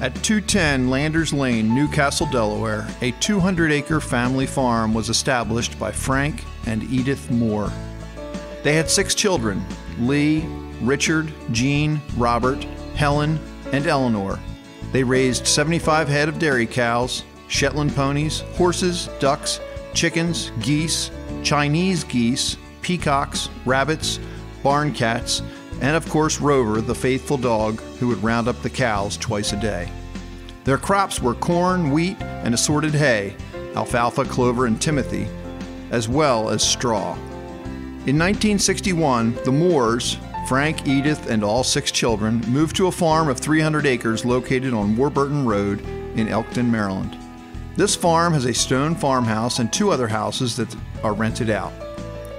At 210 Landers Lane, Newcastle, Delaware, a 200-acre family farm was established by Frank and Edith Moore. They had 6 children: Lee, Richard, Jean, Robert, Helen, and Eleanor. They raised 75 head of dairy cows, Shetland ponies, horses, ducks, chickens, geese, Chinese geese, peacocks, rabbits, barn cats, and of course Rover, the faithful dog who would round up the cows twice a day. Their crops were corn, wheat, and assorted hay, alfalfa, clover, and timothy, as well as straw. In 1961, the Moores, Frank, Edith, and all 6 children, moved to a farm of 300 acres located on Warburton Road in Elkton, Maryland. This farm has a stone farmhouse and 2 other houses that are rented out.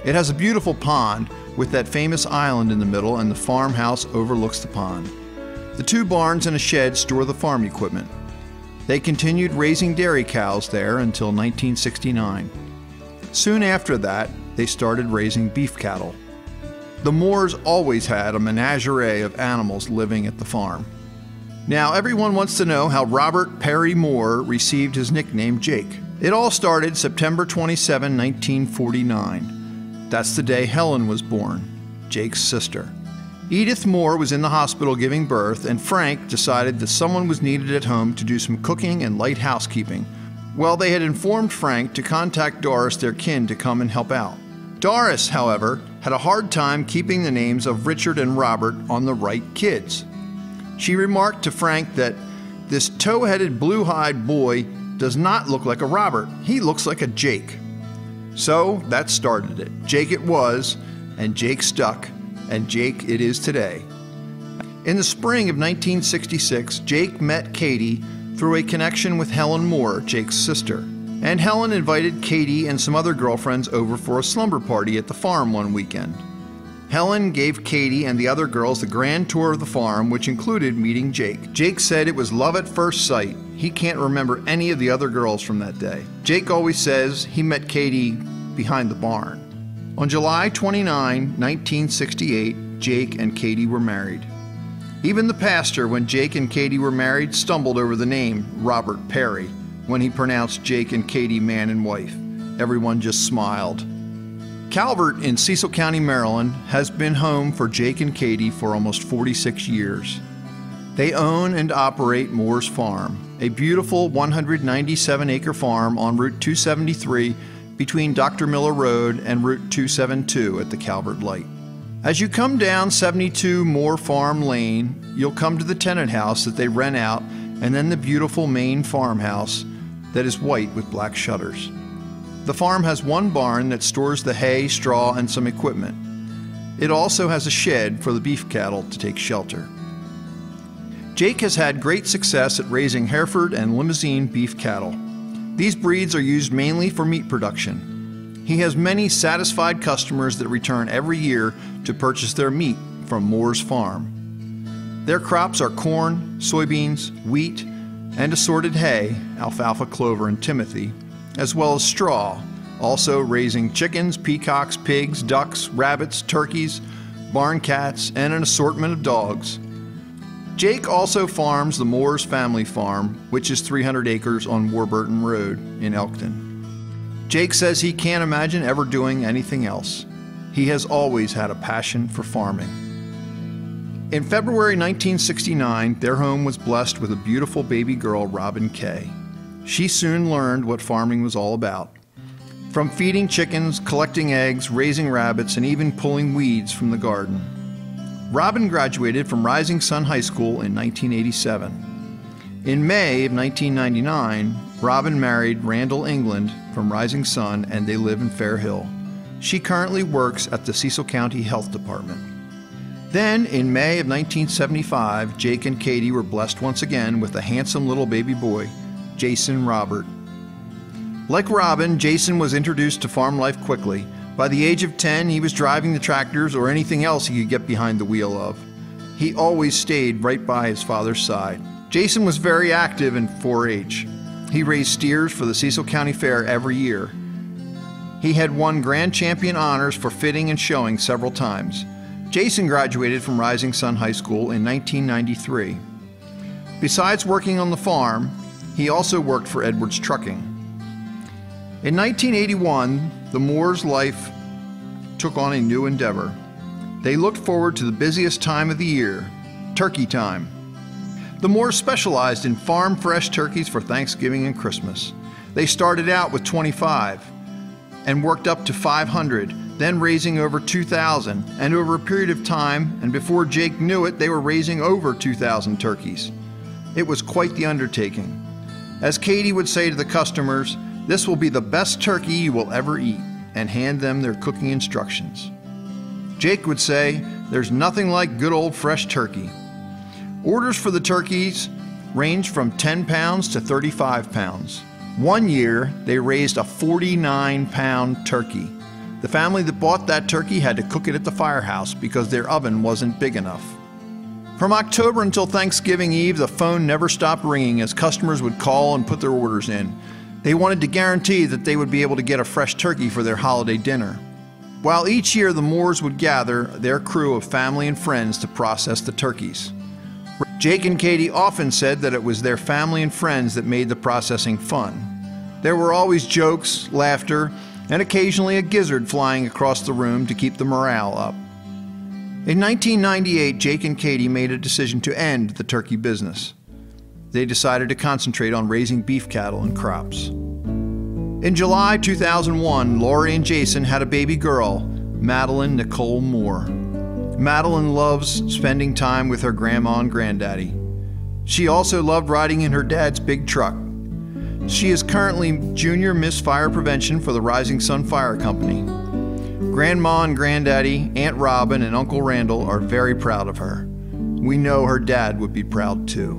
It has a beautiful pond with that famous island in the middle, and the farmhouse overlooks the pond. The 2 barns and a shed store the farm equipment. They continued raising dairy cows there until 1969. Soon after that, they started raising beef cattle. The Moores always had a menagerie of animals living at the farm. Now, everyone wants to know how Robert Perry Moore received his nickname Jake. It all started September 27, 1949. That's the day Helen was born, Jake's sister. Edith Moore was in the hospital giving birth, and Frank decided that someone was needed at home to do some cooking and light housekeeping. Well, they had informed Frank to contact Doris, their kin, to come and help out. Doris, however, had a hard time keeping the names of Richard and Robert on the right kids. She remarked to Frank that this tow-headed, blue-eyed boy does not look like a Robert. He looks like a Jake. So that started it. Jake it was, and Jake stuck, and Jake it is today. In the spring of 1966, Jake met Katy through a connection with Helen Moore, Jake's sister. And Helen invited Katy and some other girlfriends over for a slumber party at the farm one weekend. Helen gave Katy and the other girls the grand tour of the farm, which included meeting Jake. Jake said it was love at first sight. He can't remember any of the other girls from that day. Jake always says he met Katy behind the barn. On July 29, 1968, Jake and Katy were married. Even the pastor, when Jake and Katy were married, stumbled over the name Robert Perry when he pronounced Jake and Katy man and wife. Everyone just smiled. Calvert in Cecil County, Maryland, has been home for Jake and Katy for almost 46 years. They own and operate Moore's Farm, a beautiful 197-acre farm on Route 273 between Dr. Miller Road and Route 272 at the Calvert Light. As you come down 72 Moore Farm Lane, you'll come to the tenant house that they rent out, and then the beautiful main farmhouse that is white with black shutters. The farm has 1 barn that stores the hay, straw, and some equipment. It also has a shed for the beef cattle to take shelter. Jake has had great success at raising Hereford and Limousin beef cattle. These breeds are used mainly for meat production. He has many satisfied customers that return every year to purchase their meat from Moore's Farm. Their crops are corn, soybeans, wheat, and assorted hay, alfalfa, clover, and timothy, as well as straw, also raising chickens, peacocks, pigs, ducks, rabbits, turkeys, barn cats, and an assortment of dogs. Jake also farms the Moore's family farm, which is 300 acres on Warburton Road in Elkton. Jake says he can't imagine ever doing anything else. He has always had a passion for farming. In February 1969, their home was blessed with a beautiful baby girl, Robin Kay. She soon learned what farming was all about. From feeding chickens, collecting eggs, raising rabbits, and even pulling weeds from the garden. Robin graduated from Rising Sun High School in 1987. In May of 1999, Robin married Randall England from Rising Sun, and they live in Fair Hill. She currently works at the Cecil County Health Department. Then, in May of 1975, Jake and Katy were blessed once again with a handsome little baby boy, Jason Robert. Like Robin, Jason was introduced to farm life quickly. By the age of 10, he was driving the tractors or anything else he could get behind the wheel of. He always stayed right by his father's side. Jason was very active in 4-H. He raised steers for the Cecil County Fair every year. He had won Grand Champion honors for fitting and showing several times. Jason graduated from Rising Sun High School in 1993. Besides working on the farm, he also worked for Edwards Trucking. In 1981, the Moores' life took on a new endeavor. They looked forward to the busiest time of the year, turkey time. The Moores specialized in farm fresh turkeys for Thanksgiving and Christmas. They started out with 25 and worked up to 500, then raising over 2,000, and over a period of time, and before Jake knew it, they were raising over 2,000 turkeys. It was quite the undertaking. As Katy would say to the customers, "This will be the best turkey you will ever eat," and hand them their cooking instructions. Jake would say, "There's nothing like good old fresh turkey." Orders for the turkeys ranged from 10 pounds to 35 pounds. One year, they raised a 49-pound turkey. The family that bought that turkey had to cook it at the firehouse because their oven wasn't big enough. From October until Thanksgiving Eve, the phone never stopped ringing as customers would call and put their orders in. They wanted to guarantee that they would be able to get a fresh turkey for their holiday dinner. While each year the Moores would gather their crew of family and friends to process the turkeys. Jake and Katy often said that it was their family and friends that made the processing fun. There were always jokes, laughter, and occasionally a gizzard flying across the room to keep the morale up. In 1998, Jake and Katy made a decision to end the turkey business. They decided to concentrate on raising beef cattle and crops. In July 2001, Lori and Jason had a baby girl, Madeline Nicole Moore. Madeline loves spending time with her grandma and granddaddy. She also loved riding in her dad's big truck. She is currently Junior Miss Fire Prevention for the Rising Sun Fire Company. Grandma and Granddaddy, Aunt Robin, and Uncle Randall are very proud of her. We know her dad would be proud too.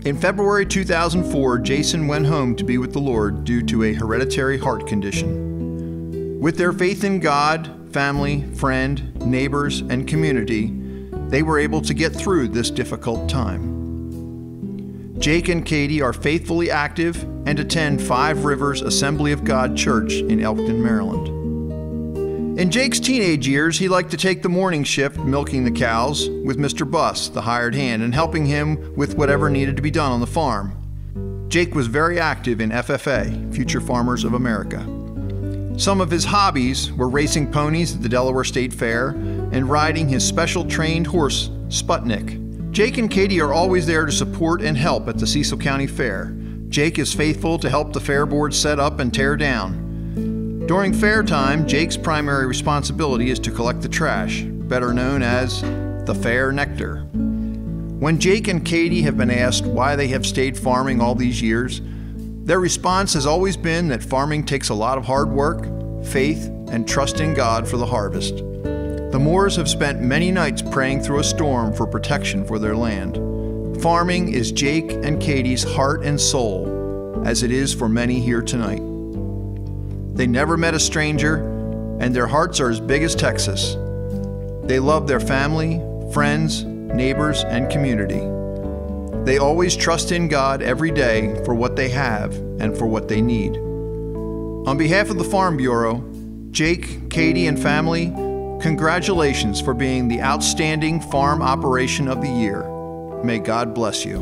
In February 2004, Jason went home to be with the Lord due to a hereditary heart condition. With their faith in God, family, friend, neighbors, and community, they were able to get through this difficult time. Jake and Katy are faithfully active and attend Five Rivers Assembly of God Church in Elkton, Maryland. In Jake's teenage years, he liked to take the morning shift milking the cows with Mr. Buss, the hired hand, and helping him with whatever needed to be done on the farm. Jake was very active in FFA, Future Farmers of America. Some of his hobbies were racing ponies at the Delaware State Fair and riding his special trained horse, Sputnik. Jake and Katy are always there to support and help at the Cecil County Fair. Jake is faithful to help the fair board set up and tear down. During fair time, Jake's primary responsibility is to collect the trash, better known as the fair nectar. When Jake and Katy have been asked why they have stayed farming all these years, their response has always been that farming takes a lot of hard work, faith, and trust in God for the harvest. The Moores have spent many nights praying through a storm for protection for their land. Farming is Jake and Katy's heart and soul, as it is for many here tonight. They never met a stranger, and their hearts are as big as Texas. They love their family, friends, neighbors, and community. They always trust in God every day for what they have and for what they need. On behalf of the Farm Bureau, Jake, Katy, and family, congratulations for being the outstanding farm operation of the year. May God bless you.